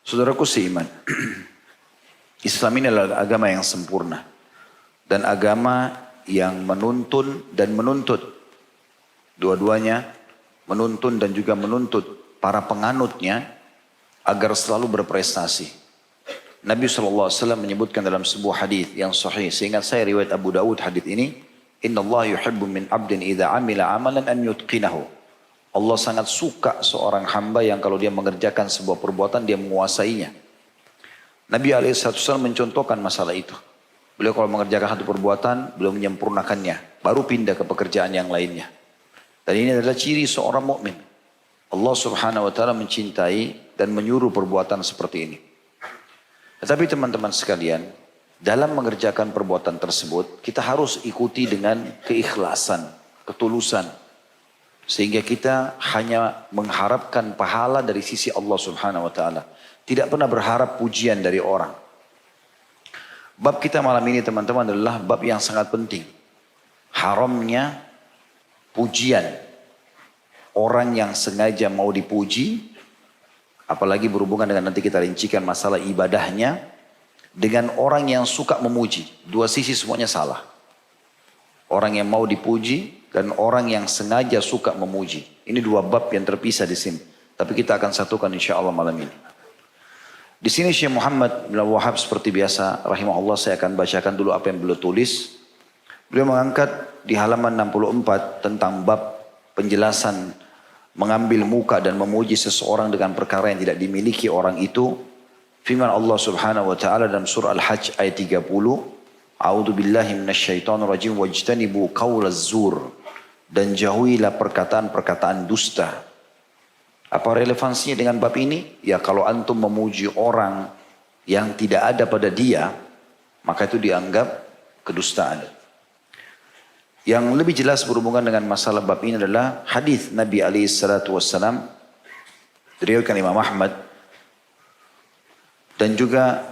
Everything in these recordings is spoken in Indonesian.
Saudaraku seiman, Islam ini adalah agama yang sempurna. Dan agama yang menuntun dan menuntut. Dua-duanya menuntun dan juga menuntut para penganutnya agar selalu berprestasi. Nabi SAW menyebutkan dalam sebuah hadis yang sahih. Seingat saya riwayat Abu Dawud hadis ini. Inna Allah yuhibbu min abdin idha amila amalan an yutqinahu. Allah sangat suka seorang hamba yang kalau dia mengerjakan sebuah perbuatan dia menguasainya. Nabi SAW mencontohkan masalah itu. Beliau kalau mengerjakan satu perbuatan, beliau menyempurnakannya. Baru pindah ke pekerjaan yang lainnya. Dan ini adalah ciri seorang mukmin. Allah Subhanahu wa ta'ala mencintai dan menyuruh perbuatan seperti ini. Tetapi teman-teman sekalian, dalam mengerjakan perbuatan tersebut, kita harus ikuti dengan keikhlasan, ketulusan. Sehingga kita hanya mengharapkan pahala dari sisi Allah Subhanahu wa ta'ala. Tidak pernah berharap pujian dari orang. Bab kita malam ini teman-teman adalah bab yang sangat penting. Haramnya pujian. Orang yang sengaja mau dipuji, apalagi berhubungan dengan nanti kita rincikan masalah ibadahnya, dengan orang yang suka memuji. Dua sisi semuanya salah. Orang yang mau dipuji dan orang yang sengaja suka memuji. Ini dua bab yang terpisah di sini. Tapi kita akan satukan insya Allah malam ini. Di sini Syekh Muhammad bin Wahab seperti biasa rahimahullah, saya akan bacakan dulu apa yang beliau tulis. Beliau mengangkat di halaman 64 tentang bab penjelasan mengambil muka dan memuji seseorang dengan perkara yang tidak dimiliki orang itu. Firman Allah Subhanahu wa taala dalam surah Al-Hajj ayat 30, A'udzu billahi minasyaitonir rajim wajtanibu qaulaz zur, dan jauhilah perkataan-perkataan dusta. Apa relevansinya dengan bab ini? Ya kalau antum memuji orang yang tidak ada pada dia, maka itu dianggap kedustaan. Yang lebih jelas berhubungan dengan masalah bab ini adalah hadis Nabi SAW, diriwayatkan Imam Ahmad dan juga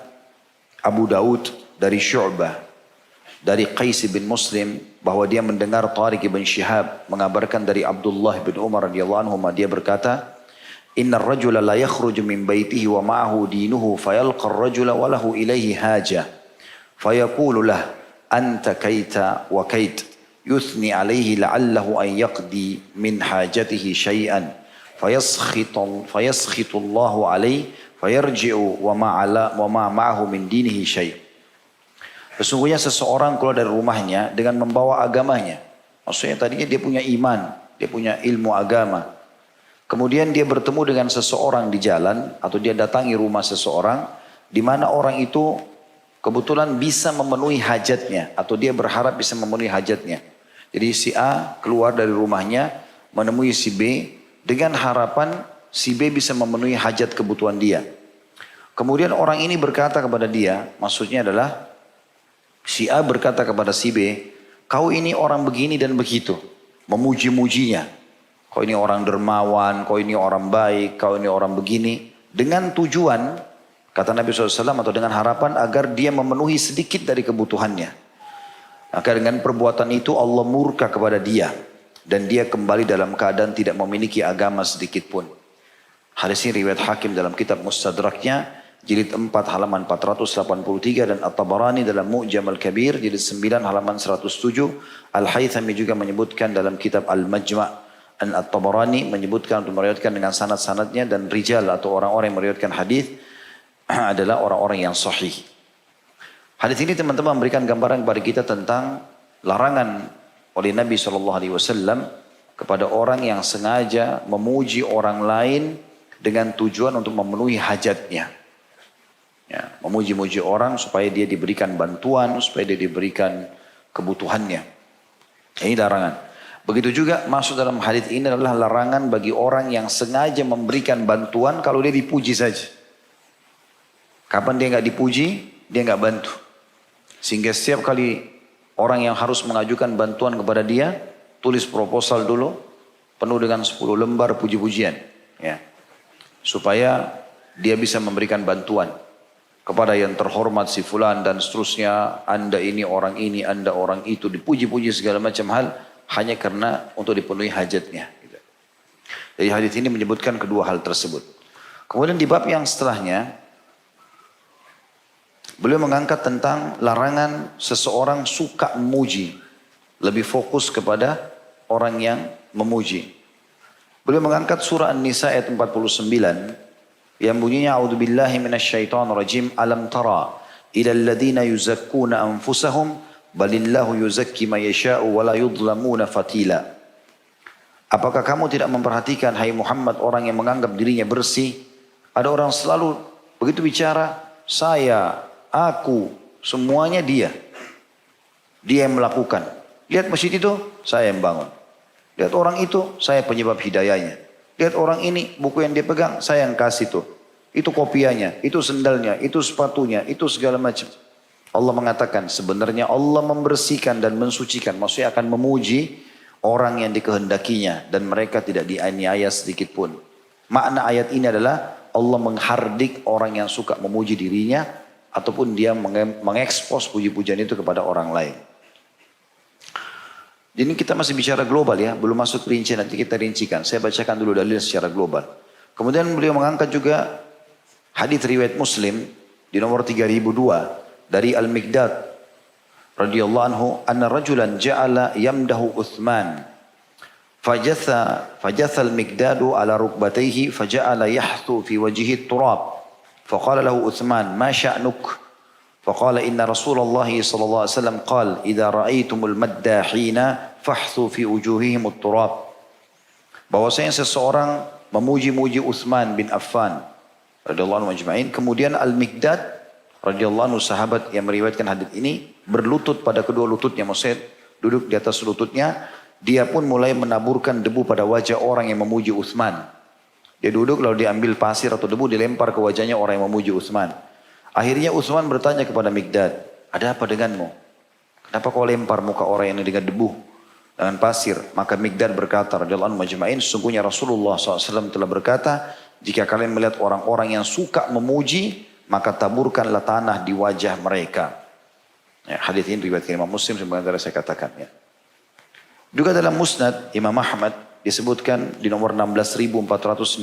Abu Daud dari Syu'bah dari Qais bin Muslim, bahwa dia mendengar Tariq bin Shihab mengabarkan dari Abdullah bin Umar radhiyallahu anhu, dia berkata, Inna ar-rajula la yakhruju min baytihi wa ma'ahu dinuhu fayalqa ar-rajula wa lahu ilayhi haja fayaqulu lah anta kaita wa kait yuthni alayhi la'allahu an yaqdi min hajatihi shay'an fayaskhitu Allahu alayhi fayarji'u wa ma ma'ahu min dinihi shay'. Sesungguhnya seseorang keluar dari rumahnya dengan membawa agamanya. Maksudnya tadinya dia punya iman, dia punya ilmu agama. Kemudian dia bertemu dengan seseorang di jalan atau dia datangi rumah seseorang di mana orang itu kebetulan bisa memenuhi hajatnya atau dia berharap bisa memenuhi hajatnya. Jadi si A keluar dari rumahnya menemui si B dengan harapan si B bisa memenuhi hajat kebutuhan dia. Kemudian orang ini berkata kepada dia, maksudnya adalah si A berkata kepada si B, kau ini orang begini dan begitu, memuji-mujinya. Kau ini orang dermawan, kau ini orang baik, kau ini orang begini. Dengan tujuan, kata Nabi SAW, atau dengan harapan agar dia memenuhi sedikit dari kebutuhannya. Maka dengan perbuatan itu Allah murka kepada dia. Dan dia kembali dalam keadaan tidak memiliki agama sedikit pun. Hadis ini riwayat Hakim dalam kitab Mustadraknya, jilid 4 halaman 483, dan At-Tabarani dalam Mu'jam Al-Kabir, jilid 9 halaman 107. Al-Haythami juga menyebutkan dalam kitab Al-Majma'. At-Tabarani menyebutkan untuk meriwayatkan dengan sanad-sanadnya, dan rijal atau orang-orang yang meriwayatkan hadis adalah orang-orang yang sahih. Hadis ini teman-teman memberikan gambaran kepada kita tentang larangan oleh Nabi SAW kepada orang yang sengaja memuji orang lain dengan tujuan untuk memenuhi hajatnya. Ya, memuji-muji orang supaya dia diberikan bantuan, supaya dia diberikan kebutuhannya. Ini larangan. Begitu juga masuk dalam hadis ini adalah larangan bagi orang yang sengaja memberikan bantuan kalau dia dipuji saja. Kapan dia nggak dipuji, dia nggak bantu. Sehingga setiap kali orang yang harus mengajukan bantuan kepada dia, tulis proposal dulu, penuh dengan 10 lembar puji-pujian. Ya. Supaya dia bisa memberikan bantuan kepada yang terhormat si fulan dan seterusnya. Anda ini, Anda orang itu, dipuji-puji segala macam hal. Hanya karena untuk dipenuhi hajatnya. Jadi hadis ini menyebutkan kedua hal tersebut. Kemudian di bab yang setelahnya, Beliau mengangkat tentang larangan seseorang suka memuji. Lebih fokus kepada orang yang memuji. Beliau mengangkat surah An-Nisa ayat 49 yang bunyinya a'udzubillahi minasyaitonirrajim alam tara ilal ladzina yuzakkuna anfusahum balillahu yuzakki man yasha'u wa la yudhlamuna fatila. Apakah kamu tidak memperhatikan hai Muhammad orang yang menganggap dirinya bersih? Ada orang selalu begitu bicara, saya, aku, semuanya dia. Dia yang melakukan. Lihat masjid itu, saya yang bangun. Lihat orang itu, saya penyebab hidayahnya. Lihat orang ini, buku yang dia pegang, saya yang kasih tuh. Itu kopiahnya, itu sendalnya, itu sepatunya, itu segala macam. Allah mengatakan sebenarnya Allah membersihkan dan mensucikan. Maksudnya akan memuji orang yang dikehendakinya. Dan mereka tidak dianiaya sedikit pun. Makna ayat ini adalah Allah menghardik orang yang suka memuji dirinya. Ataupun dia mengekspos puji-pujian itu kepada orang lain. Jadi kita masih bicara global ya. Belum masuk rinci, nanti kita rincikan. Saya bacakan dulu dalil secara global. Kemudian beliau mengangkat juga hadis riwayat Muslim di nomor 3002. Dari Al-Miqdad radhiyallahu anhu anna rajulan ja'ala yamdahu Uthman fajatha al-Miqdadu ala rukbatayhi faja'ala yahthu fi wajhihi turab faqala lahu Uthman ma sya'nuk faqala inna Rasulullah sallallahu alaihi wasallam qala idza ra'aitumul maddahina fahthu fi wujuhihim at-turab. Bahwasanya seseorang memuji-muji Uthman bin Affan radhiyallahu anhu ajma'in, kemudian Al-Miqdad radhiyallahu anhu sahabat yang meriwayatkan hadis ini berlutut pada kedua lututnya, maksudnya duduk di atas lututnya, dia pun mulai menaburkan debu pada wajah orang yang memuji Uthman. Dia duduk lalu diambil pasir atau debu dilempar ke wajahnya orang yang memuji Uthman. Akhirnya Uthman bertanya kepada Miqdad, ada apa denganmu? Kenapa kau lempar muka orang yang dengan debu dengan pasir? Maka Miqdad berkata radhiyallahu anhu majma'in, sesungguhnya Rasulullah SAW telah berkata, jika kalian melihat orang-orang yang suka memuji, maka taburkanlah tanah di wajah mereka. Ya, hadis ini riwayat Imam Muslim sebenarnya saya katakan ya. Juga dalam Musnad Imam Ahmad disebutkan di nomor 16.460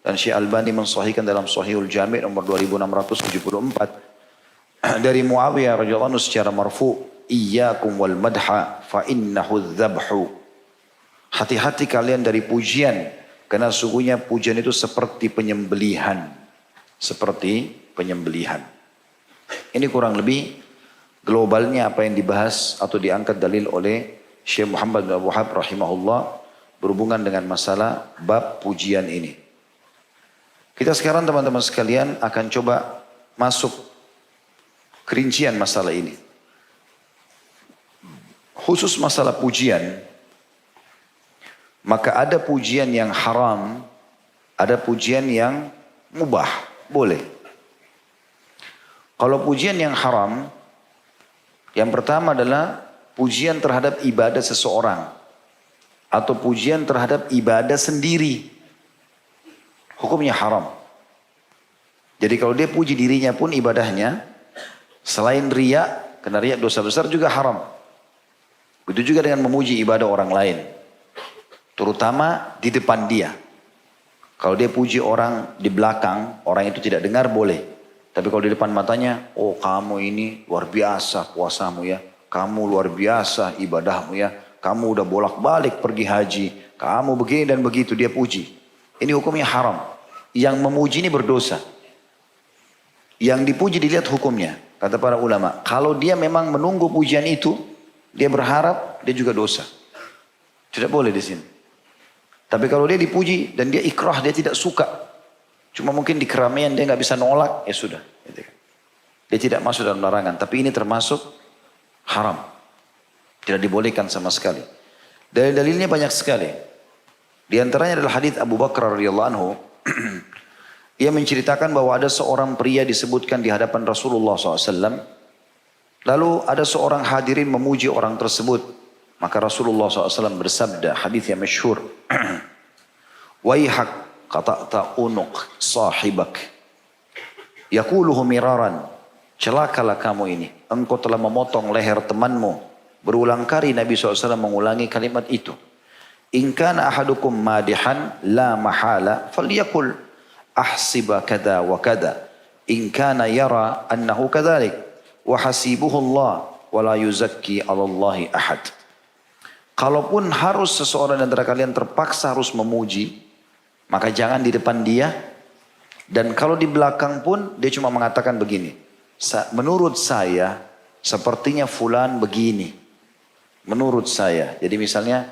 dan Syekh Albani mensahihkan dalam Sahihul Jami' nomor 2674 dari Muawiyah radhiyallahu anhu secara marfu, iyyakum wal madha fa innahu dzabhu. Hati-hati kalian dari pujian karena sungguhnya pujian itu seperti penyembelihan. Seperti penyembelihan. Ini kurang lebih globalnya apa yang dibahas atau diangkat dalil oleh Syekh Muhammad bin Abdul Wahhab rahimahullah berhubungan dengan masalah bab pujian ini. Kita sekarang teman-teman sekalian akan coba masuk kerincian masalah ini. Khusus masalah pujian, maka ada pujian yang haram, ada pujian yang mubah. Boleh. Kalau pujian yang haram, yang pertama adalah pujian terhadap ibadah seseorang. Atau pujian terhadap ibadah sendiri. Hukumnya haram. Jadi kalau dia puji dirinya pun ibadahnya, selain riya, karena riya dosa besar juga haram. Begitu juga dengan memuji ibadah orang lain. Terutama di depan dia. Kalau dia puji orang di belakang, orang itu tidak dengar boleh. Tapi kalau di depan matanya, oh kamu ini luar biasa puasamu ya. Kamu luar biasa ibadahmu ya. Kamu udah bolak-balik pergi haji. Kamu begini dan begitu, dia puji. Ini hukumnya haram. Yang memuji ini berdosa. Yang dipuji dilihat hukumnya. Kata para ulama, kalau dia memang menunggu pujian itu, dia berharap, dia juga dosa. Tidak boleh di sini. Tapi kalau dia dipuji dan dia ikrah, dia tidak suka. Cuma mungkin di keramaian dia nggak bisa nolak, ya sudah. Dia tidak masuk dalam larangan. Tapi ini termasuk haram. Tidak dibolehkan sama sekali. Dalil-dalilnya banyak sekali. Di antaranya adalah hadis Abu Bakar radhiyallahu anhu. Ia menceritakan bahwa ada seorang pria disebutkan di hadapan Rasulullah SAW. Lalu ada seorang hadirin memuji orang tersebut. Maka Rasulullah SAW bersabda, hadis yang masyhur, Waihak qata'ta unuq sahibak, yaquluhu miraran, celakalah kamu ini, engkau telah memotong leher temanmu. Berulang kali Nabi SAW mengulangi kalimat itu. In kana ahadukum madihan la mahala falyakul ahsiba kada wa kada. in kana yara annahu kadzalik wa hasibuhu Allah wa la yuzakki 'ala Allahi ahad. Kalaupun harus seseorang antara kalian terpaksa harus memuji, maka jangan di depan dia. Dan kalau di belakang pun dia cuma mengatakan begini, menurut saya sepertinya fulan begini. Menurut saya. Jadi misalnya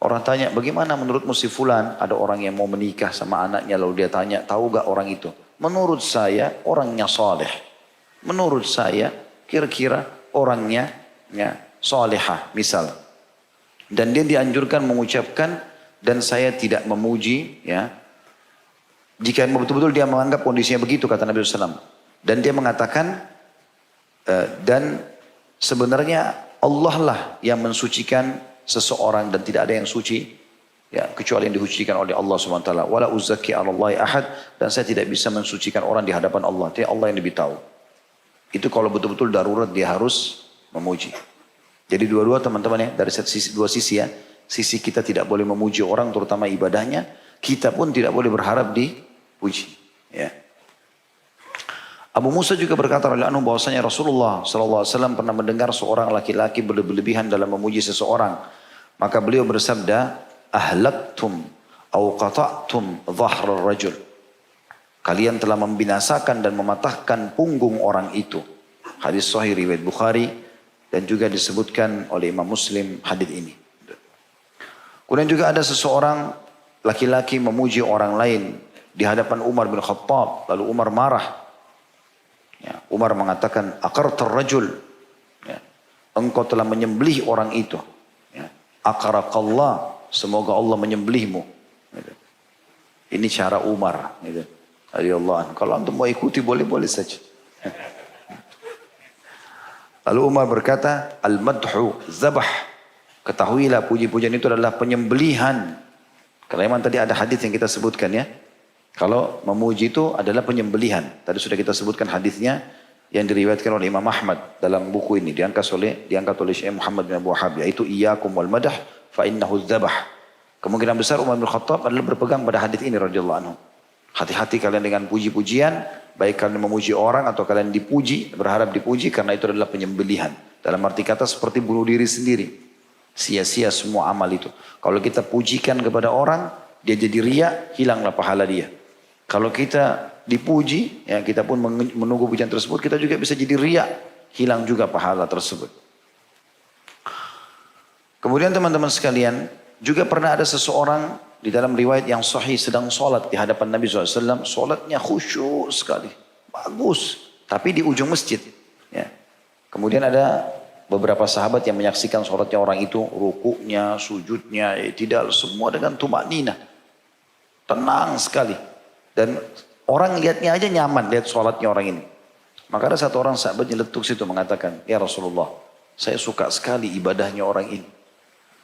orang tanya, bagaimana menurutmu si fulan? Ada orang yang mau menikah sama anaknya, lalu dia tanya, tahu gak orang itu? Menurut saya orangnya saleh. Menurut saya kira-kira orangnya salehah misal. Dan dia dianjurkan mengucapkan, dan saya tidak memuji, ya. Jika betul-betul dia menganggap kondisinya begitu, kata Nabi SAW. Dan dia mengatakan, dan sebenarnya Allah lah yang mensucikan seseorang, dan tidak ada yang suci, ya, kecuali yang disucikan oleh Allah SWT. Wala uzaki 'ala Allahi ahad, dan saya tidak bisa mensucikan orang di hadapan Allah. Dia Allah yang lebih tahu. Itu kalau betul-betul darurat dia harus memuji. Jadi dua-dua teman-teman ya, dari dua sisi ya. Sisi kita tidak boleh memuji orang, terutama ibadahnya. Kita pun tidak boleh berharap dipuji. Ya. Abu Musa juga berkata bahwasanya Rasulullah SAW pernah mendengar seorang laki-laki berlebihan dalam memuji seseorang. Maka beliau bersabda, ahlaktum au qata'tum dhahra rajul. Kalian telah membinasakan dan mematahkan punggung orang itu. Hadis sahih riwayat Bukhari. Dan juga disebutkan oleh Imam Muslim hadis ini. Kemudian juga ada seseorang laki-laki memuji orang lain di hadapan Umar bin Khattab. Lalu Umar marah. Ya, Umar mengatakan, aqartar rajul. Ya, engkau telah menyembelih orang itu. Ya, aqarakallah. Semoga Allah menyembelihmu. Gitu. Ini cara Umar. Gitu. Allah. Kalau antum mau ikuti boleh-boleh saja. Lalu Umar berkata, al-madhu zabah. Ketahuilah puji-pujian itu adalah penyembelihan. Karena memang tadi ada hadis yang kita sebutkan ya. Kalau memuji itu adalah penyembelihan. Tadi sudah kita sebutkan hadisnya yang diriwayatkan oleh Imam Ahmad dalam buku ini. Diangkat oleh Syekh Muhammad bin Abu Wahhab. Yaitu iyyakum wal madah fa innahu zabah. Kemungkinan besar Umar bin Khattab adalah berpegang pada hadis ini radhiyallahu anhu. Hati-hati kalian dengan puji-pujian, baik kalian memuji orang atau kalian dipuji, berharap dipuji, karena itu adalah penyembelihan. Dalam arti kata seperti bunuh diri sendiri. Sia-sia semua amal itu. Kalau kita pujikan kepada orang, dia jadi riya, hilanglah pahala dia. Kalau kita dipuji, ya kita pun menunggu pujian tersebut, kita juga bisa jadi riya, hilang juga pahala tersebut. Kemudian teman-teman sekalian, juga pernah ada seseorang di dalam riwayat yang sahih sedang sholat di hadapan Nabi SAW. Sholatnya khusyuk sekali. Bagus. Tapi di ujung masjid. Ya. Kemudian ada beberapa sahabat yang menyaksikan sholatnya orang itu. Rukuknya, sujudnya, tidak semua dengan tumak nina. Tenang sekali. Dan orang lihatnya aja nyaman lihat sholatnya orang ini. Maka ada satu orang sahabat nyeletuk situ mengatakan, ya Rasulullah, saya suka sekali ibadahnya orang ini.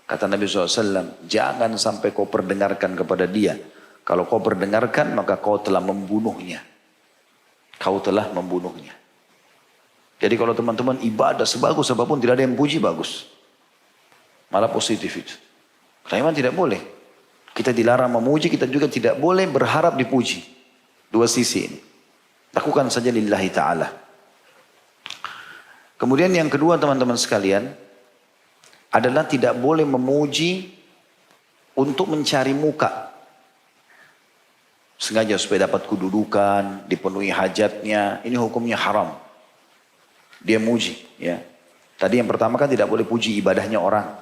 Kata Nabi SAW, jangan sampai kau perdengarkan kepada dia. Kalau kau perdengarkan, maka kau telah membunuhnya. Kau telah membunuhnya. Jadi kalau teman-teman ibadah sebagus apapun, tidak ada yang puji, bagus. Malah positif itu. Karena memang tidak boleh. Kita dilarang memuji, kita juga tidak boleh berharap dipuji. Dua sisi ini. Lakukan saja lillahi ta'ala. Kemudian yang kedua teman-teman sekalian, adalah tidak boleh memuji untuk mencari muka. Sengaja supaya dapat kedudukan, dipenuhi hajatnya, ini hukumnya haram. Dia muji. Ya. Tadi yang pertama kan tidak boleh puji ibadahnya orang.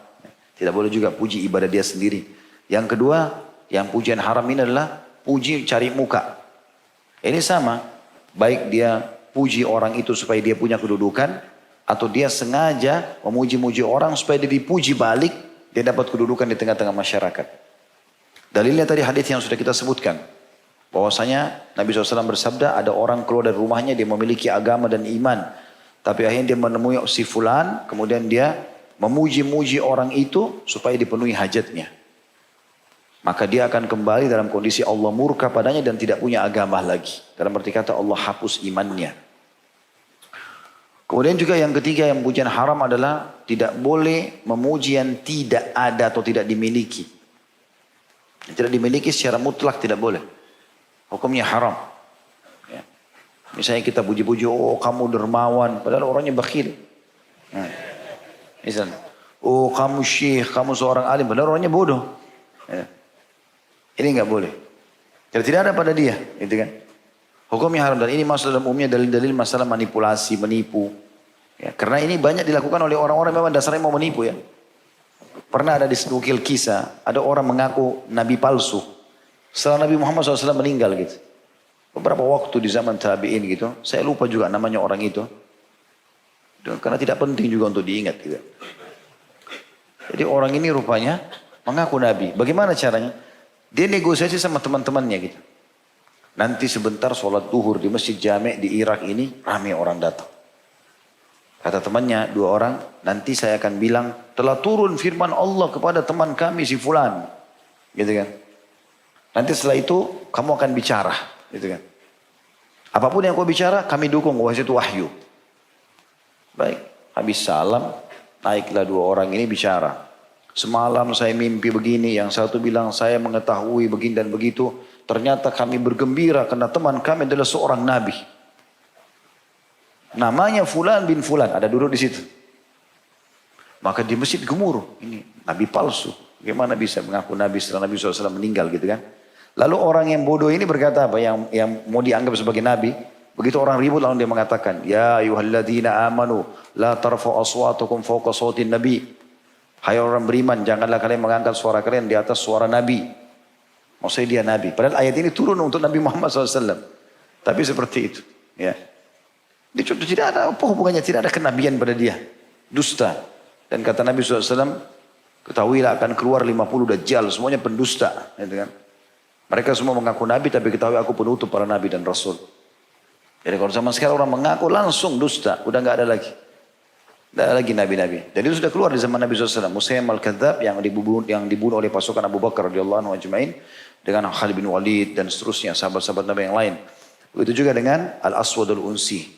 Tidak boleh juga puji ibadah dia sendiri. Yang kedua, yang pujian haram ini adalah puji cari muka. Ini sama, baik dia puji orang itu supaya dia punya kedudukan, atau dia sengaja memuji-muji orang supaya dia dipuji balik, dia dapat kedudukan di tengah-tengah masyarakat. Dalilnya tadi hadis yang sudah kita sebutkan. Bahwasanya Nabi SAW bersabda, ada orang keluar dari rumahnya, dia memiliki agama dan iman. Tapi akhirnya dia menemui si fulan, kemudian dia memuji-muji orang itu supaya dipenuhi hajatnya. Maka dia akan kembali dalam kondisi Allah murka padanya dan tidak punya agama lagi. Dalam arti kata Allah hapus imannya. Kemudian juga yang ketiga yang pujian haram adalah tidak boleh memuji yang tidak ada atau tidak dimiliki. Yang tidak dimiliki secara mutlak tidak boleh. Hukumnya haram. Ya. Misalnya kita puji-puji, oh kamu dermawan, padahal orangnya bakhil. Nah, misalnya, oh kamu syekh, kamu seorang alim, padahal orangnya bodoh. Ya. Ini nggak boleh. Jadi tidak ada pada dia, gitu kan? Hukumnya haram, dan ini masuk dalam umumnya dalil-dalil masalah manipulasi, menipu. Ya, karena ini banyak dilakukan oleh orang-orang memang dasarnya mau menipu ya. Pernah ada di senukil kisah, ada orang mengaku nabi palsu. Setelah Nabi Muhammad SAW meninggal gitu. Beberapa waktu di zaman tabi'in gitu, saya lupa juga namanya orang itu. Karena tidak penting juga untuk diingat gitu. Jadi orang ini rupanya mengaku nabi. Bagaimana caranya? Dia negosiasi sama teman-temannya gitu. Nanti sebentar sholat duhur di masjid Jami' di Irak ini, ramai orang datang. Kata temannya, 2 orang, nanti saya akan bilang, telah turun firman Allah kepada teman kami si fulan. Gitu kan. Nanti setelah itu, kamu akan bicara. Gitu kan. Apapun yang kau bicara, kami dukung, wah itu wahyu. Baik, habis salam, naiklah 2 orang ini bicara. Semalam saya mimpi begini, yang satu bilang saya mengetahui begini dan begitu. Ternyata kami bergembira karena teman kami adalah seorang nabi. Namanya Fulan bin Fulan, ada duduk di situ. Maka di masjid gemuruh, ini nabi palsu. Bagaimana bisa mengaku nabi setelah Nabi SAW meninggal gitu kan. Lalu orang yang bodoh ini berkata apa, yang mau dianggap sebagai nabi. Begitu orang ribut lalu dia mengatakan, ya ayyuhalladzina amanu la tarfa'u aswatakum fawqa sawtin nabi. Hai orang beriman, janganlah kalian mengangkat suara kalian di atas suara nabi. Maksudnya dia nabi. Padahal ayat ini turun untuk Nabi Muhammad SAW. Tapi seperti itu. Ya. Tidak ada apa hubungannya, tidak ada kenabian pada dia. Dusta. Dan kata Nabi SAW, ketahuilah akan keluar 50 dajjal, semuanya pendusta. Gitu kan. Mereka semua mengaku nabi, tapi ketahui aku penutup para nabi dan rasul. Jadi kalau zaman sekarang orang mengaku langsung dusta, udah nggak ada lagi. Tidak ada lagi nabi-nabi. Dan itu sudah keluar di zaman Nabi SAW. Musaylim al-Kadzab yang dibunuh oleh pasukan Abu Bakar radhiyallahu anhu ajma'in. Dengan Khalid bin Walid dan seterusnya. Sahabat-sahabat Nabi yang lain. Begitu juga dengan Al-Aswad al-Unsi.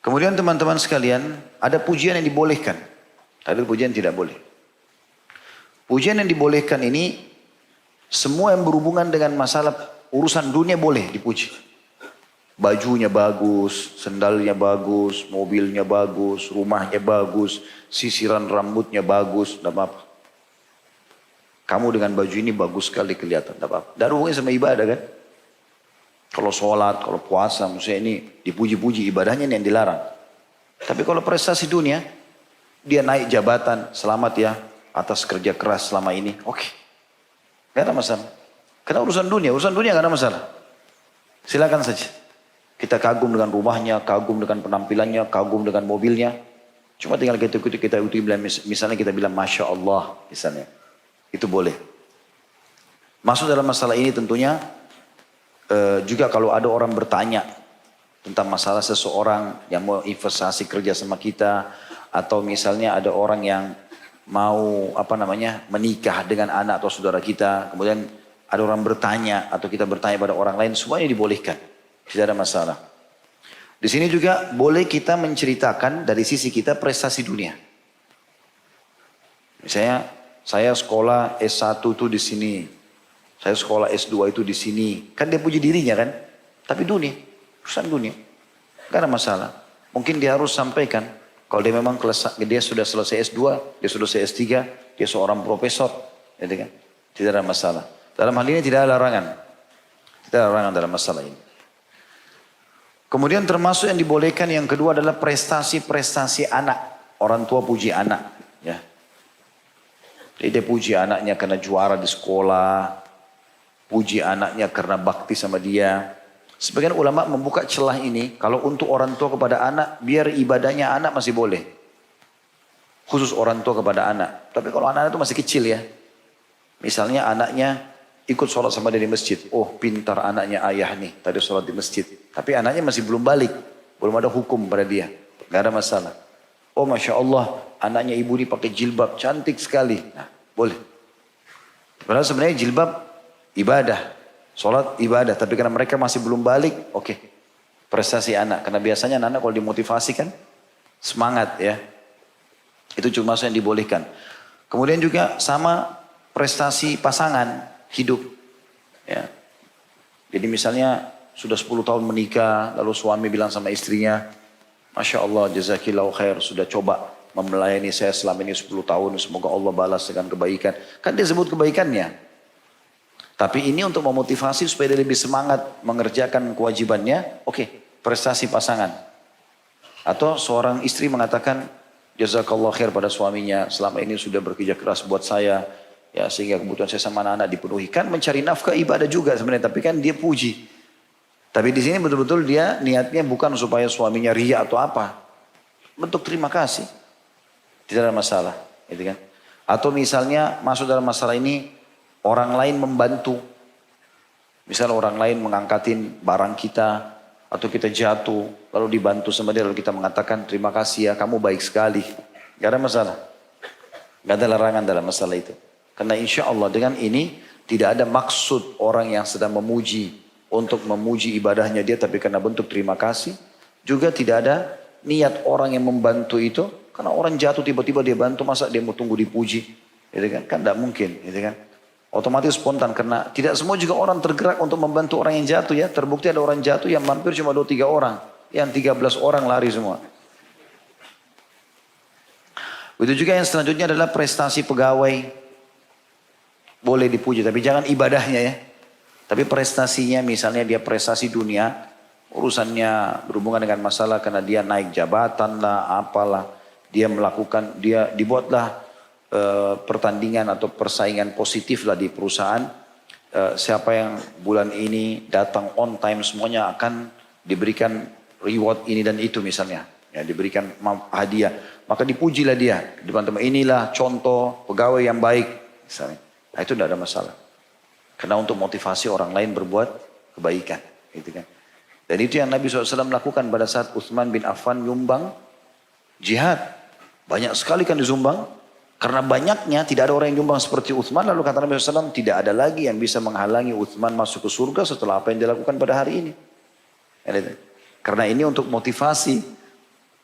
Kemudian teman-teman sekalian. Ada pujian yang dibolehkan. Ada pujian yang tidak boleh. Pujian yang dibolehkan ini. Semua yang berhubungan dengan masalah urusan dunia boleh dipuji. Bajunya bagus, sendalnya bagus, mobilnya bagus, rumahnya bagus, sisiran rambutnya bagus, tidak apa-apa. Kamu dengan baju ini bagus sekali kelihatan, tidak apa-apa. Tidak ada hubungannya sama ibadah kan? Kalau sholat, kalau puasa, maksudnya ini dipuji-puji, ibadahnya ini yang dilarang. Tapi kalau prestasi dunia, dia naik jabatan, selamat ya atas kerja keras selama ini, oke. Tidak ada masalah. Karena urusan dunia tidak ada masalah. Silakan saja. Kita kagum dengan rumahnya, kagum dengan penampilannya, kagum dengan mobilnya. Cuma tinggal kita ikuti misalnya kita bilang Masya Allah misalnya. Itu boleh. Masuk dalam masalah ini tentunya juga kalau ada orang bertanya tentang masalah seseorang yang mau investasi kerja sama kita. Atau misalnya ada orang yang mau menikah dengan anak atau saudara kita. Kemudian ada orang bertanya atau kita bertanya pada orang lain. Semuanya dibolehkan. Tidak ada masalah. Di sini juga boleh kita menceritakan dari sisi kita prestasi dunia. Misalnya saya sekolah S1 itu di sini. Saya sekolah S2 itu di sini. Kan dia puji dirinya kan. Tapi dunia. Urusan dunia. Tidak ada masalah. Mungkin dia harus sampaikan. Kalau dia memang dia sudah selesai S2. Dia sudah selesai S3. Dia seorang profesor. Gitu kan. Tidak ada masalah. Dalam hal ini tidak ada larangan. Tidak ada larangan dalam masalah ini. Kemudian termasuk yang dibolehkan yang kedua adalah prestasi-prestasi anak. Orang tua puji anak. Ya. Jadi dia puji anaknya karena juara di sekolah. Puji anaknya karena bakti sama dia. Sebagian ulama membuka celah ini. Kalau untuk orang tua kepada anak, biar ibadahnya anak masih boleh. Khusus orang tua kepada anak. Tapi kalau anak itu masih kecil ya. Misalnya anaknya ikut sholat sama dia di masjid. Oh pintar anaknya ayah nih. Tadi sholat di masjid. Tapi anaknya masih belum balik. Belum ada hukum pada dia. Gak ada masalah. Oh Masya Allah. Anaknya ibu ini pakai jilbab. Cantik sekali. Nah boleh. Padahal sebenarnya jilbab ibadah. Sholat ibadah. Tapi karena mereka masih belum balik. Oke. Prestasi anak. Karena biasanya anak kalau dimotivasi kan. Semangat ya. Itu cuma yang dibolehkan. Kemudian juga sama prestasi pasangan. Hidup. Ya. Jadi misalnya sudah 10 tahun menikah, lalu suami bilang sama istrinya, Masya Allah, jazakillahu khair, sudah coba memelayani saya selama ini 10 tahun, semoga Allah balas dengan kebaikan. Kan dia sebut kebaikannya. Tapi ini untuk memotivasi supaya dia lebih semangat mengerjakan kewajibannya, oke, prestasi pasangan. Atau seorang istri mengatakan, jazakallah khair pada suaminya, selama ini sudah bekerja keras buat saya, ya sehingga kebutuhan saya sama anak-anak dipenuhi. Kan mencari nafkah ibadah juga sebenarnya, tapi kan dia puji. Tapi di sini betul-betul dia niatnya bukan supaya suaminya ria atau apa. Bentuk terima kasih. Tidak ada masalah, gitu kan. Atau misalnya masuk dalam masalah ini, orang lain membantu. Misal orang lain mengangkatin barang kita, atau kita jatuh, lalu dibantu sama dia, lalu kita mengatakan, terima kasih ya, kamu baik sekali. Gak ada masalah. Gak ada larangan dalam masalah itu. Karena insya Allah dengan ini, tidak ada maksud orang yang sedang memuji, untuk memuji ibadahnya dia, tapi karena bentuk terima kasih. Juga tidak ada niat orang yang membantu itu, karena orang jatuh tiba-tiba dia bantu, masa dia mau tunggu dipuji. Gitu kan? Kan tidak mungkin. Gitu kan? Otomatis spontan, karena tidak semua juga orang tergerak untuk membantu orang yang jatuh ya. Terbukti ada orang jatuh yang mampir cuma 2-3 orang. Yang 13 orang lari semua. Begitu juga yang selanjutnya adalah prestasi pegawai. Boleh dipuji, tapi jangan ibadahnya ya. Tapi prestasinya, misalnya dia prestasi dunia, urusannya berhubungan dengan masalah karena dia naik jabatan lah, apalah. Dia melakukan, dia dibuatlah pertandingan atau persaingan positif lah di perusahaan. Siapa yang bulan ini datang on time semuanya akan diberikan reward ini dan itu misalnya. Ya, diberikan hadiah. Maka dipujilah dia. Di depan teman, inilah contoh pegawai yang baik. Misalnya. Nah itu tidak ada masalah. Karena untuk motivasi orang lain berbuat kebaikan. Gitu kan. Dan itu yang Nabi SAW lakukan pada saat Utsman bin Affan nyumbang jihad. Banyak sekali kan disumbang. Karena banyaknya tidak ada orang yang nyumbang seperti Utsman. Lalu kata Nabi SAW, tidak ada lagi yang bisa menghalangi Utsman masuk ke surga setelah apa yang dilakukan pada hari ini. Karena ini untuk motivasi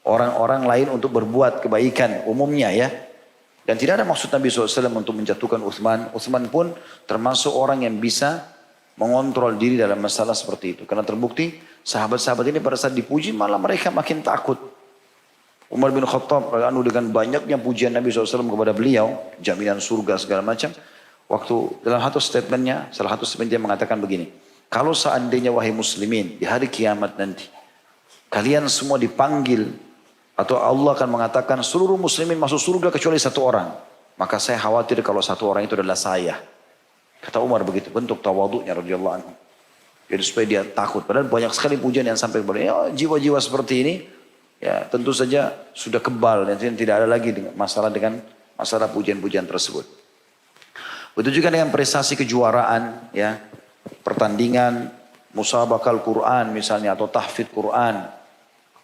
orang-orang lain untuk berbuat kebaikan umumnya ya. Dan tidak ada maksud Nabi SAW untuk menjatuhkan Utsman. Utsman pun termasuk orang yang bisa mengontrol diri dalam masalah seperti itu. Karena terbukti sahabat-sahabat ini pada saat dipuji malah mereka makin takut. Umar bin Khattab dengan banyaknya pujian Nabi SAW kepada beliau, jaminan surga segala macam. Waktu dalam satu statementnya, salah satu statement dia mengatakan begini. Kalau seandainya wahai muslimin di hari kiamat nanti, kalian semua dipanggil atau Allah akan mengatakan seluruh muslimin masuk surga kecuali satu orang. Maka saya khawatir kalau satu orang itu adalah saya. Kata Umar begitu, bentuk tawaduknya radhiyallahu anhu. Jadi supaya dia takut. Padahal banyak sekali pujian yang sampai kepada jiwa-jiwa seperti ini. Ya tentu saja sudah kebal dan tidak ada lagi masalah dengan masalah pujian-pujian tersebut. Begitu juga dengan prestasi kejuaraan ya, pertandingan musabaqah Quran misalnya atau tahfidz Quran.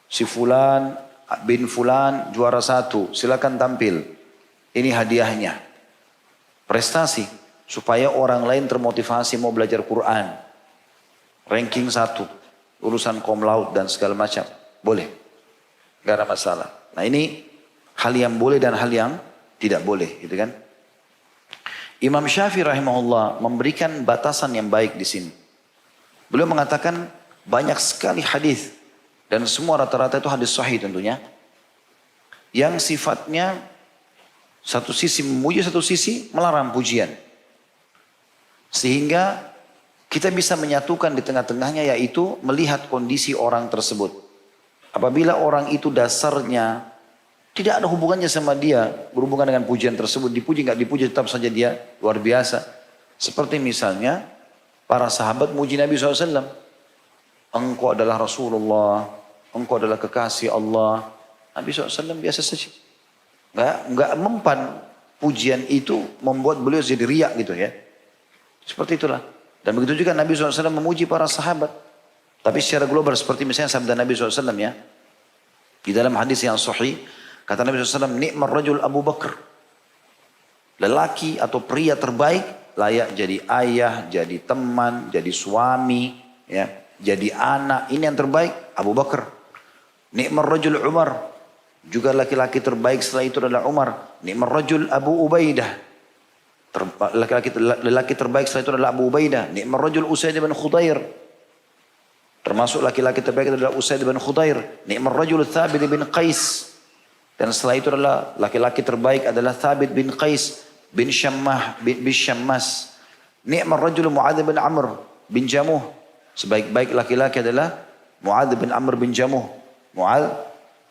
Si fulan bin fulan juara 1, silakan tampil. Ini hadiahnya. Prestasi supaya orang lain termotivasi mau belajar Quran. Ranking 1, urusan cum laude dan segala macam. Boleh. Gak ada masalah. Nah ini hal yang boleh dan hal yang tidak boleh, gitu kan? Imam Syafi'i rahimahullah memberikan batasan yang baik di sini. Beliau mengatakan banyak sekali hadis dan semua rata-rata itu hadis sahih tentunya, yang sifatnya satu sisi memuji, satu sisi melarang pujian, sehingga kita bisa menyatukan di tengah-tengahnya, yaitu melihat kondisi orang tersebut. Apabila orang itu dasarnya tidak ada hubungannya sama dia, berhubungan dengan pujian tersebut, dipuji nggak dipuji tetap saja dia luar biasa. Seperti misalnya para sahabat muji Nabi SAW. Engkau adalah Rasulullah, engkau adalah kekasih Allah. Nabi SAW biasa saja. Nggak mempan pujian itu membuat beliau jadi riak gitu ya. Seperti itulah. Dan begitu juga Nabi SAW memuji para sahabat. Tapi secara global seperti misalnya sabda Nabi SAW ya. Di dalam hadis yang sahih. Kata Nabi SAW, Ni'mar rajul Abu Bakar. Lelaki atau pria terbaik. Layak jadi ayah, jadi teman, jadi suami. Ya, jadi anak. Ini yang terbaik Abu Bakar. Ni'mar rajul Umar. Juga laki-laki terbaik setelah itu adalah Umar. Ni'mar rajul Abu Ubaidah. Lelaki terbaik setelah itu adalah Abu Ubaidah. Ni'mar rajul Usaid bin Khudair. Termasuk laki-laki terbaik adalah Usaid bin Khudair. Ni'mar rajul Thabit bin Qais. Dan setelah itu adalah laki-laki terbaik adalah Thabit bin Qais bin Syammas. Ni'mar rajul Mu'adz bin Amr bin Jamuh. Sebaik-baik laki-laki adalah Mu'adz bin Amr bin Jamuh. Mu'adz,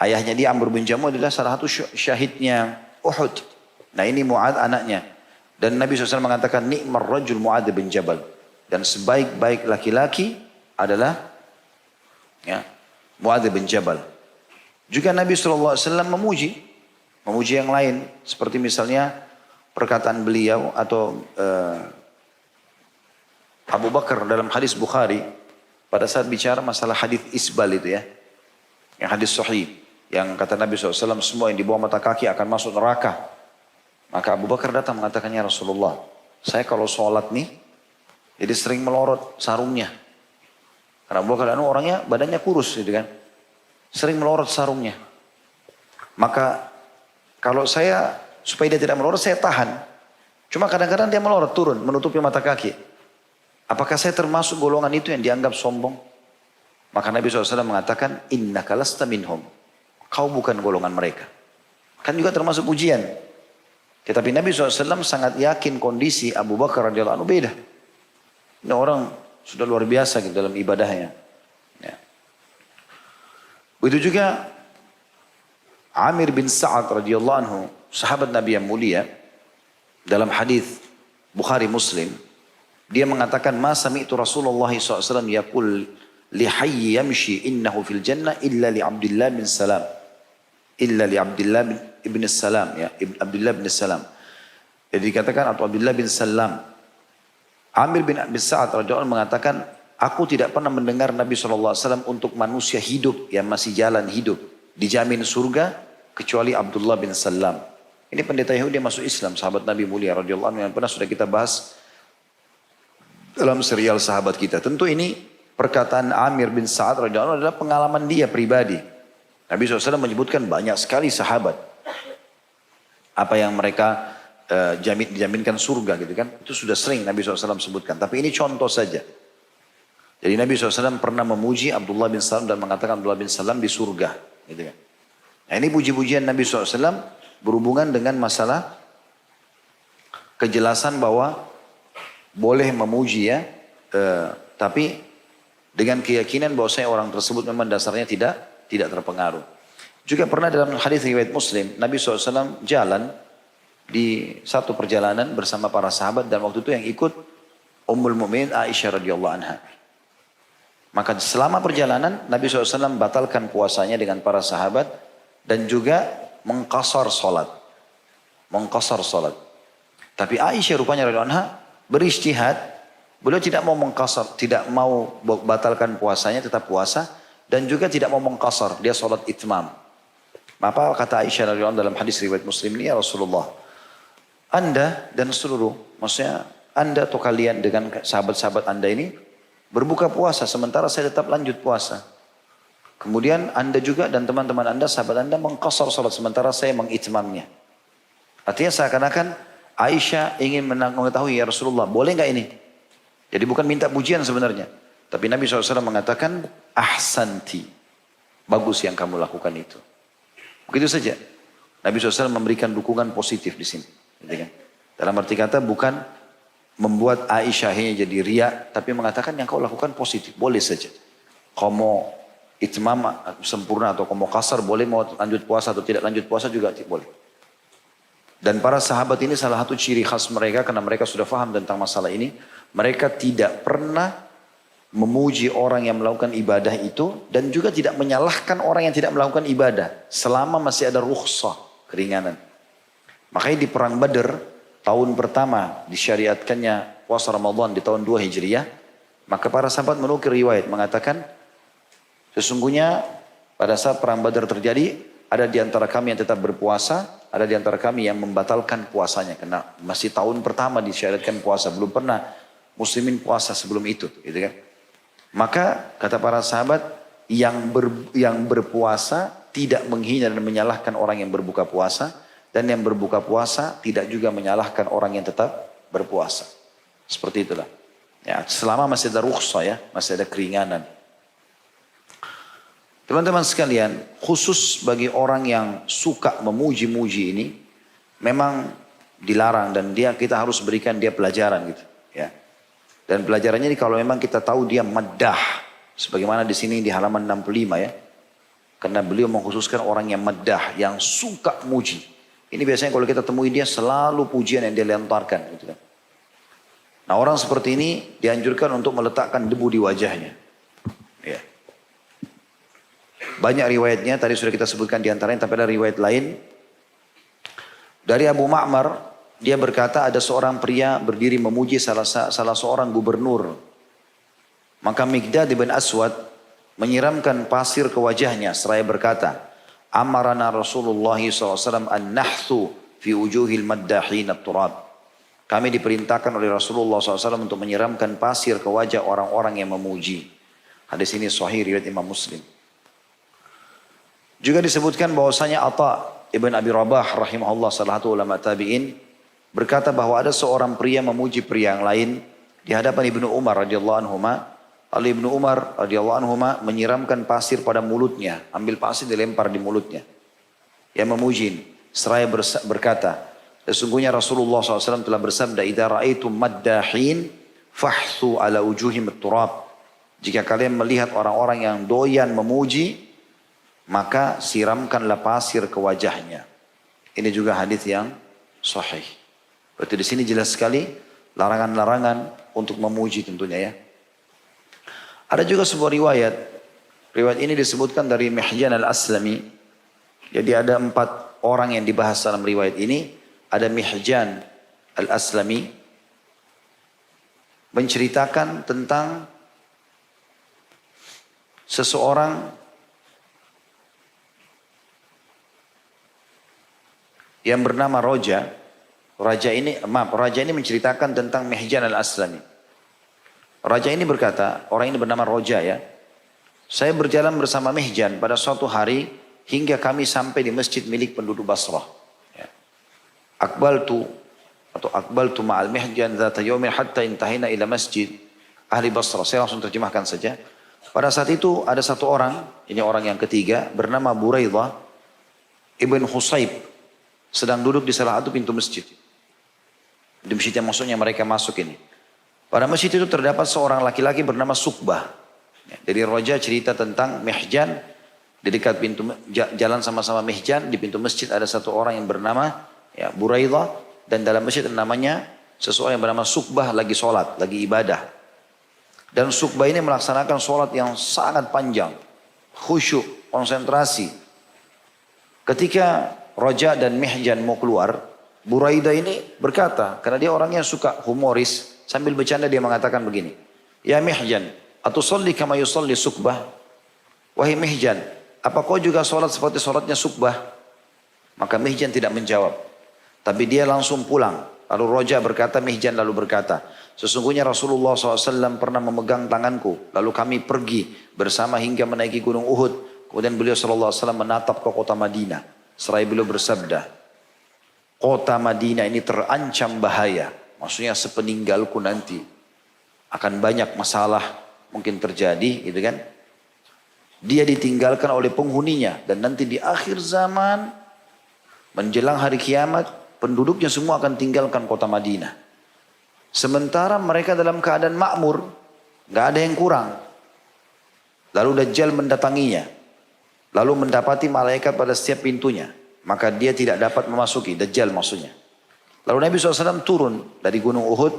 ayahnya dia Amr bin Jamuh adalah salah satu syahidnya Uhud. Nah ini Mu'adz anaknya. Dan Nabi SAW mengatakan ni'mar rajul Mu'adz bin Jabal. Dan sebaik-baik laki-laki adalah Mu'adz bin Jabal. Juga Nabi SAW memuji yang lain. Seperti misalnya perkataan beliau atau Abu Bakar dalam hadis Bukhari pada saat bicara masalah hadis isbal itu ya. Yang hadis sahih. Yang kata Nabi SAW semua yang di bawah mata kaki akan masuk neraka. Maka Abu Bakar datang mengatakannya Rasulullah. Saya kalau sholat nih jadi sering melorot sarungnya. Karena Abu Bakar orangnya badannya kurus gitu kan. Sering melorot sarungnya. Maka kalau saya supaya dia tidak melorot saya tahan. Cuma kadang-kadang dia melorot turun menutupi mata kaki. Apakah saya termasuk golongan itu yang dianggap sombong? Maka Nabi SAW mengatakan, innaka lasta minhum. Kau bukan golongan mereka. Kan juga termasuk pujian. Tetapi Nabi SAW sangat yakin kondisi Abu Bakar radhiyallahu anhu beda. Ini orang sudah luar biasa gitu dalam ibadahnya. Ya. Begitu juga Amir bin Sa'ad radhiyallahu anhu, sahabat Nabi yang mulia, dalam hadis Bukhari Muslim, dia mengatakan, ma sami'tu Rasulullah SAW yaqul li hayy yamshi innahu fil jannah illa li Abdullah bin Salam. Illa li Abdullah bin Salam. Ya, Abdullah bin Salam. Jadi dikatakan, atau Abdullah bin Salam. Amir bin Sa'ad radhiyallahu anhu mengatakan, aku tidak pernah mendengar Nabi SAW untuk manusia hidup yang masih jalan hidup dijamin surga kecuali Abdullah bin Salam. Ini pendeta Yahudi yang masuk Islam, sahabat Nabi mulia radhiyallahu anhu yang pernah sudah kita bahas dalam serial sahabat kita. Tentu ini perkataan Amir bin Sa'ad radhiyallahu anhu adalah pengalaman dia pribadi. Nabi SAW menyebutkan banyak sekali sahabat. Apa yang mereka dijaminkan surga gitu kan. Itu sudah sering Nabi SAW sebutkan. Tapi ini contoh saja. Jadi Nabi SAW pernah memuji Abdullah bin Salam dan mengatakan Abdullah bin Salam di surga. Gitu kan. Nah ini puji-pujian Nabi SAW berhubungan dengan masalah kejelasan bahwa boleh memuji ya. Tapi dengan keyakinan bahwa orang tersebut memang dasarnya tidak terpengaruh. Juga pernah dalam hadis riwayat Muslim, Nabi SAW jalan di satu perjalanan bersama para sahabat dan waktu itu yang ikut Ummul Mukminin Aisyah radhiyallahu anha. Maka selama perjalanan Nabi SAW batalkan puasanya dengan para sahabat dan juga mengqasar salat. Tapi Aisyah rupanya radhiyallahu anha berijtihad, beliau tidak mau mengqasar, tidak mau batalkan puasanya, tetap puasa dan juga tidak mau mengqasar, dia salat itmam. Maka kata Aisyah radhiyallahu anha dalam hadis riwayat Muslim ini, ya Rasulullah, Anda dan seluruh, maksudnya Anda atau kalian dengan sahabat-sahabat Anda ini berbuka puasa sementara saya tetap lanjut puasa. Kemudian Anda juga dan teman-teman Anda, sahabat Anda mengqasar salat sementara saya mengitmamnya. Artinya seakan-akan Aisyah ingin mengetahui, ya Rasulullah, boleh nggak ini? Jadi bukan minta pujian sebenarnya. Tapi Nabi SAW mengatakan, ahsanti. Bagus yang kamu lakukan itu. Begitu saja. Nabi SAW memberikan dukungan positif di sini. Gitu kan? Dalam arti kata bukan membuat Aisyah hanya jadi riak, tapi mengatakan yang kau lakukan positif. Boleh saja. Kau mau itmam sempurna atau kau mau kasar, boleh, mau lanjut puasa atau tidak lanjut puasa juga boleh. Dan para sahabat ini salah satu ciri khas mereka karena mereka sudah faham tentang masalah ini. Mereka tidak pernah memuji orang yang melakukan ibadah itu dan juga tidak menyalahkan orang yang tidak melakukan ibadah selama masih ada rukhsah, keringanan. Makanya di perang Badar tahun pertama disyariatkannya puasa Ramadan di tahun 2 Hijriah, maka para sahabat menukil riwayat mengatakan sesungguhnya pada saat perang Badar terjadi ada di antara kami yang tetap berpuasa, ada di antara kami yang membatalkan puasanya karena masih tahun pertama disyariatkan puasa, belum pernah muslimin puasa sebelum itu, gitu kan? Maka kata para sahabat yang berpuasa tidak menghina dan menyalahkan orang yang berbuka puasa dan yang berbuka puasa tidak juga menyalahkan orang yang tetap berpuasa. Seperti itulah. Ya, selama masih ada rukhsah ya, masih ada keringanan. Teman-teman sekalian, khusus bagi orang yang suka memuji-muji ini, memang dilarang dan kita harus berikan dia pelajaran gitu, ya. Dan pelajarannya ini kalau memang kita tahu dia maddah, sebagaimana di sini di halaman 65 ya. Karena beliau mengkhususkan orang yang maddah, yang suka muji. Ini biasanya kalau kita temui dia selalu pujian yang dia lontarkan gitu kan. Nah, orang seperti ini dianjurkan untuk meletakkan debu di wajahnya. Ya. Banyak riwayatnya, tadi sudah kita sebutkan di antaranya, tapi ada riwayat lain. Dari Abu Ma'mar, dia berkata ada seorang pria berdiri memuji salah seorang gubernur. Maka Miqdad bin Aswad menyiramkan pasir ke wajahnya seraya berkata, Amarana Rasulullah SAW an-nahthu fi wujuhil maddahin at-turab. Kami diperintahkan oleh Rasulullah SAW untuk menyiramkan pasir ke wajah orang-orang yang memuji. Hadis ini sahih riwayat Imam Muslim. Juga disebutkan bahwasanya Atha ibn Abi Rabah rahimahullah salah satu ulama tabi'in berkata bahwa ada seorang pria memuji pria yang lain di hadapan Ibnu Umar radhiyallahu anhuma. Lalu Ibnu Umar radhiyallahu anhuma menyiramkan pasir pada mulutnya, ambil pasir dilempar di mulutnya. Yang memuji seraya berkata, sesungguhnya Rasulullah SAW telah bersabda, "Idza ra'aitum maddahin fahthu ala wujuhim at-turab." Jika kalian melihat orang-orang yang doyan memuji, maka siramkanlah pasir ke wajahnya. Ini juga hadis yang sahih. Berarti di sini jelas sekali larangan-larangan untuk memuji tentunya ya. Ada juga sebuah riwayat. Riwayat ini disebutkan dari Mihjan al-Aslami. Jadi ada 4 orang yang dibahas dalam riwayat ini. Ada Mihjan al-Aslami menceritakan tentang seseorang yang bernama Raja. Raja ini menceritakan tentang Mihjan al-Aslami. Raja ini berkata, orang ini bernama Raja ya. Saya berjalan bersama Mihjan pada suatu hari hingga kami sampai di masjid milik penduduk Basrah. Ya. Akbaltu ma'al Mihjan dzata yaumin hatta intahina ila masjid ahli Basrah. Saya langsung terjemahkan saja. Pada saat itu ada satu orang, ini orang yang ketiga, bernama Buraidah ibn Husayb. Sedang duduk di salah satu pintu masjid. Di masjid yang maksudnya mereka masuk ini. Pada masjid itu terdapat seorang laki-laki bernama Sukbah. Jadi Raja cerita tentang Mihjan. Di dekat pintu jalan sama-sama Mihjan. Di pintu masjid ada satu orang yang bernama Buraidah. Dan dalam masjid namanya seseorang yang bernama Sukbah lagi sholat, lagi ibadah. Dan Sukbah ini melaksanakan sholat yang sangat panjang. Khusyuk, konsentrasi. Ketika Raja dan Mihjan mau keluar, Buraidah ini berkata, karena dia orangnya suka humoris, sambil bercanda dia mengatakan begini, Ya Mihjan, atusalli kama yusalli Sukbah? Wahai Mihjan, apa kau juga sholat seperti sholatnya Sukbah? Maka Mihjan tidak menjawab, tapi dia langsung pulang. Lalu Raja berkata, Mihjan lalu berkata, sesungguhnya Rasulullah SAW pernah memegang tanganku, lalu kami pergi bersama hingga menaiki gunung Uhud. Kemudian beliau SAW menatap ke kota Madinah. Seraya beliau bersabda, kota Madinah ini terancam bahaya. Maksudnya sepeninggalku nanti akan banyak masalah mungkin terjadi gitu kan. Dia ditinggalkan oleh penghuninya. Dan nanti di akhir zaman menjelang hari kiamat penduduknya semua akan tinggalkan kota Madinah. Sementara mereka dalam keadaan makmur. Gak ada yang kurang. Lalu Dajjal mendatanginya. Lalu mendapati malaikat pada setiap pintunya. Maka dia tidak dapat memasuki. Dajjal maksudnya. Lalu Nabi SAW turun dari gunung Uhud.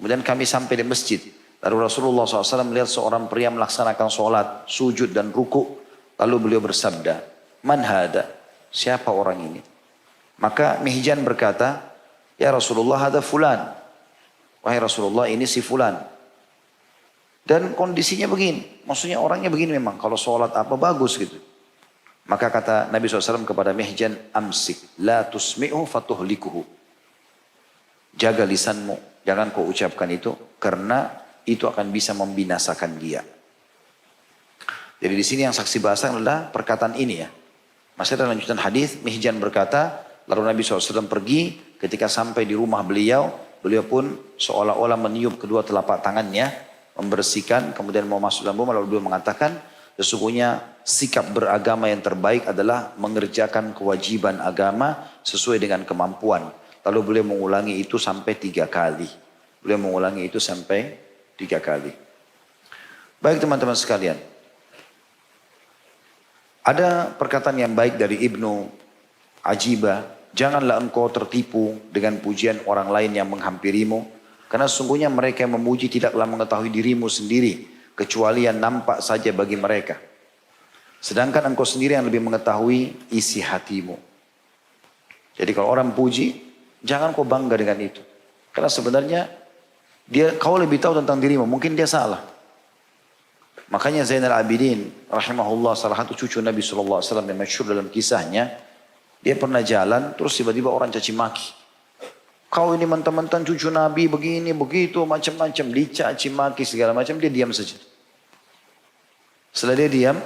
Kemudian kami sampai di masjid. Lalu Rasulullah SAW melihat seorang pria melaksanakan sholat, sujud dan ruku. Lalu beliau bersabda, Man hada? Siapa orang ini? Maka Mihjan berkata, Ya Rasulullah hada fulan. Wahai Rasulullah ini si fulan. Dan kondisinya begini. Maksudnya orangnya begini memang. Kalau sholat apa bagus gitu. Maka kata Nabi SAW kepada Mihjan, Amsik, la tusmi'u fatuhlikuhu. Jaga lisanmu. Jangan kau ucapkan itu. Karena itu akan bisa membinasakan dia. Jadi di sini yang saksi bahasa adalah perkataan ini ya. Masih ada lanjutan hadis. Mihjan berkata, lalu Nabi SAW pergi. Ketika sampai di rumah beliau pun seolah-olah meniup kedua telapak tangannya. Membersihkan, kemudian mau masuk dalam rumah. Lalu beliau mengatakan, sesungguhnya sikap beragama yang terbaik adalah mengerjakan kewajiban agama sesuai dengan kemampuan. Lalu beliau mengulangi itu sampai 3 kali. Beliau mengulangi itu sampai 3 kali. Baik teman-teman sekalian. Ada perkataan yang baik dari Ibnu Ajibah. Janganlah engkau tertipu dengan pujian orang lain yang menghampirimu. Karena sesungguhnya mereka yang memuji tidaklah mengetahui dirimu sendiri. Kecuali yang nampak saja bagi mereka. Sedangkan engkau sendiri yang lebih mengetahui isi hatimu. Jadi kalau orang puji, jangan kau bangga dengan itu. Karena sebenarnya kau lebih tahu tentang dirimu. Mungkin dia salah. Makanya Zainal Abidin rahimahullah, salah satu cucu Nabi SAW yang masyhur dalam kisahnya, dia pernah jalan terus tiba-tiba orang caci maki. Kau ini mentang-mentang cucu Nabi begini begitu macam-macam, dicaci maki segala macam, dia diam saja. Setelah dia diam,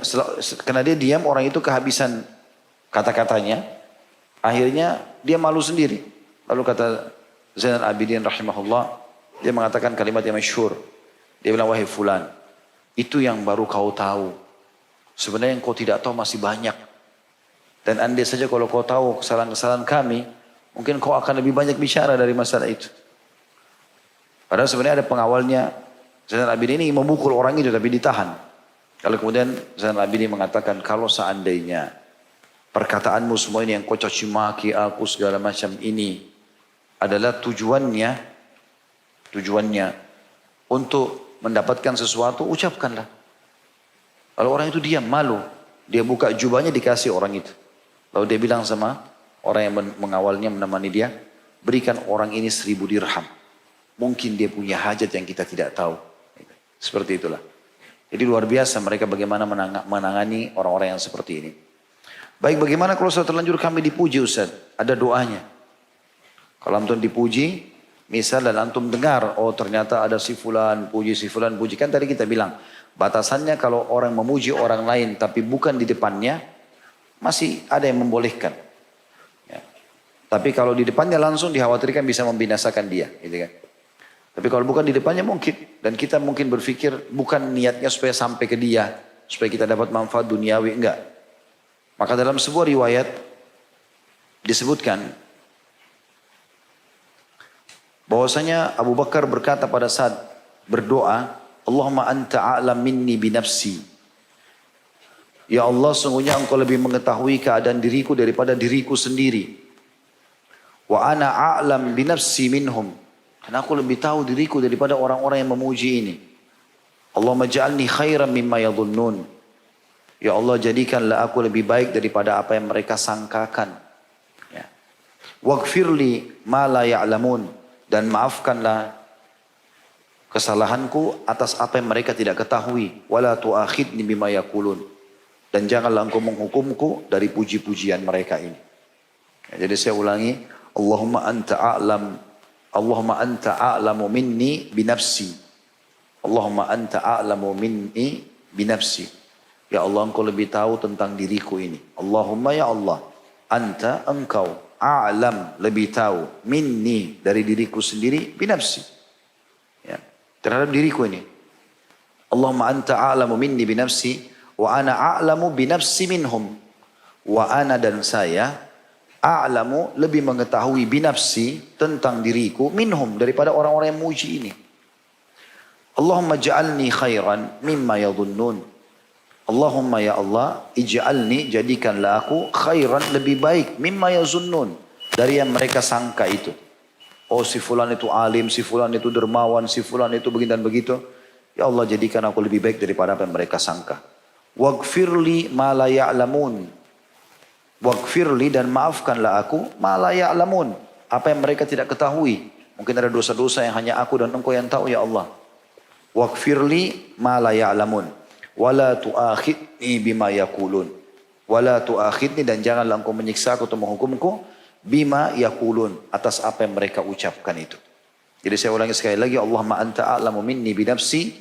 karena dia diam orang itu kehabisan kata-katanya, akhirnya dia malu sendiri. Lalu kata Zainal Abidin rahimahullah, dia mengatakan kalimat yang masyhur. Dia bilang, wahai fulan, itu yang baru kau tahu. Sebenarnya yang kau tidak tahu masih banyak. Dan andai saja kalau kau tahu kesalahan-kesalahan kami, mungkin kau akan lebih banyak bicara dari masalah itu. Padahal sebenarnya ada pengawalnya. Zainal Abidin ini memukul orang itu tapi ditahan. Kalau kemudian Zainal Abidin mengatakan, kalau seandainya perkataanmu semua ini yang kau caci maki aku segala macam ini adalah tujuannya untuk mendapatkan sesuatu, ucapkanlah. Kalau orang itu diam, malu. Dia buka jubahnya dikasih orang itu. Lalu dia bilang sama orang yang mengawalnya, menemani dia, berikan orang ini 1000 dirham. Mungkin dia punya hajat yang kita tidak tahu. Seperti itulah. Jadi luar biasa mereka bagaimana menangani orang-orang yang seperti ini. Baik, bagaimana kalau sudah terlanjur kami dipuji Ustaz? Ada doanya. Kalau antum dipuji, misal dan antum dengar, oh ternyata ada si fulan puji. Kan tadi kita bilang, batasannya kalau orang memuji orang lain tapi bukan di depannya, masih ada yang membolehkan. Ya. Tapi kalau di depannya langsung dikhawatirkan bisa membinasakan dia. Gitu kan. Tapi kalau bukan di depannya mungkin. Dan kita mungkin berpikir bukan niatnya supaya sampai ke dia. Supaya kita dapat manfaat duniawi, enggak. Maka dalam sebuah riwayat disebutkan bahwasanya Abu Bakar berkata pada saat berdoa, Allahumma anta a'lam minni binafsi. Ya Allah, sungguhnya engkau lebih mengetahui keadaan diriku daripada diriku sendiri. Wa ana a'lam binafsi minhum. Karena aku lebih tahu diriku daripada orang-orang yang memuji ini. Allahumma ja'alni khairan mimma yadhunnun. Ya Allah, jadikanlah aku lebih baik daripada apa yang mereka sangkakan. Ya. Waghfirli ma la ya'lamun. Dan maafkanlah kesalahanku atas apa yang mereka tidak ketahui. Wala tu'akhidni bima yaqulun. Dan janganlah engkau menghukumku dari puji-pujian mereka ini. Ya, jadi saya ulangi. Allahumma anta a'lamu minni binafsi. Allahumma anta a'lamu minni binafsi. Ya Allah, engkau lebih tahu tentang diriku ini. Allahumma ya Allah. Anta, engkau. A'lam, lebih tahu. Minni, dari diriku sendiri. Binafsi. Ya, terhadap diriku ini. Allahumma anta a'lamu minni binafsi. Wa ana a'lamu binafsi minhum. Wa ana dan saya a'lamu lebih mengetahui binafsi tentang diriku minhum daripada orang-orang yang muji ini. Allahumma ja'alni khairan mimma yadhunnun. Allahumma ya Allah, ij'alni, jadikanlah aku khairan, lebih baik mimma yazunnun, dari yang mereka sangka itu. Oh si fulan itu alim, si fulan itu dermawan, si fulan itu begini dan begitu. Ya Allah, jadikan aku lebih baik daripada apa yang mereka sangka. Waghfirli ma la ya'lamun. Waghfirli, dan maafkanlah aku ma la ya'lamun, apa yang mereka tidak ketahui. Mungkin ada dosa-dosa yang hanya aku dan engkau yang tahu ya Allah. Waghfirli ma la ya'lamun. Wala tu'akhidni bima yaqulun. Wala tu'akhidni, dan janganlah engkau menyiksa aku atau menghukumku bima yaqulun, atas apa yang mereka ucapkan itu. Jadi saya ulangi sekali lagi, Allahumma anta a'lamu minni binafsi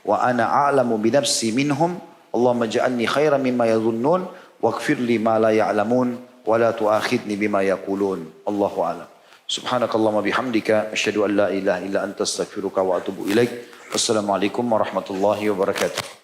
wa ana a'lamu binafsi minhum. Allahumma ja'alni khairan mimma yadhunnun waghfir li ma la ya'lamun wa la tu'akhidni bima yaqulun. Allahu a'lam. Subhanakallahumma bihamdika asyhadu an la ilaha illa anta astaghfiruka wa atubu ilaik. Wassalamualaikum warahmatullahi wabarakatuh.